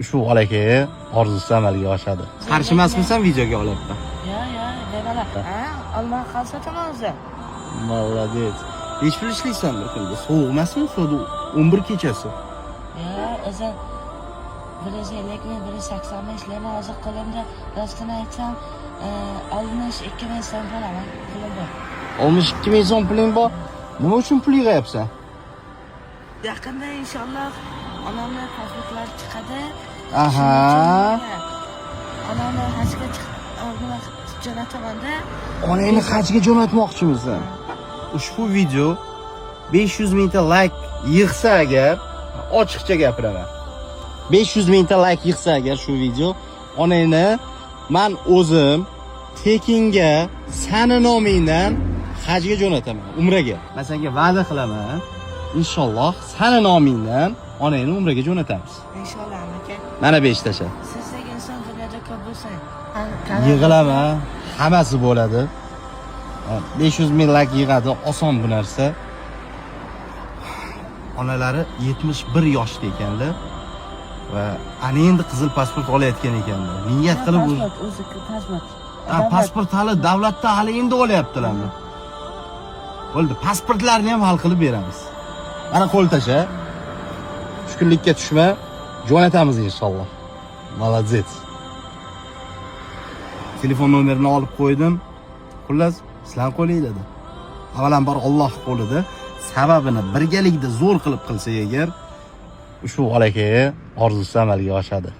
ushbu bolakay orzusi amalga oshadi. Qarshi emasmisan videoga olyapman? Ya, bemalol. Olma qolsa o'zi. Молодец. Hech pul ishlaysan bir kunda. Sovuq emasmi? So'da 11 kechasi. Ya, o'zi 150 180 ishlayman hozir qo'limda. Rostini aytsam, 62 ming so'm olaman pulim bor. 62 ming so'm puling bor. Nima uchun pul yig'yapsan? Yaqinda inshaalloh onamning pasportlari chiqadi. Aha. Onamni hajga jo'natamanda. Onangni hajga jo'natmoqchimisan? Ushbu video 500 mingta like yig'sa agar, ochiqcha gapiraman. 500 mingta like yig'sa agar shu video, onangni men o'zim tekinga sani nomingdan hajga jo'nataman, umraga. Men senga va'da qilaman. Inshaalloh sani nomingdan onangni umraga jo'natamiz. Inshaalloh aka. Mana 5 tasha. Sizdek inson dunyoda ko'p bo'lsa, Yig'ilama, hammasi bo'ladi. 500 ming like yig'adi, oson bu narsa. Onalari 71 yoshda ekanlar va ana endi qizil pasport olayotgan ekanlar. Niyat qilib o'zi pasport. Pasport hali davlatda hali endi olyaptilarmi? Bo'ldi, pasportlarni ham hal qilib beramiz. Mana qo'l tasha. Tushkunlikka tushma, jo'natamiz inshaalloh. Молодец. Telefon nomerini olib qo'ydim. Xullas, sizlar qo'lingizda. Avvalambor Alloh qo'lida, sababini birgalikda zo'r qilib qilsak agar, ushbu bolakay orzusi amalga oshadi.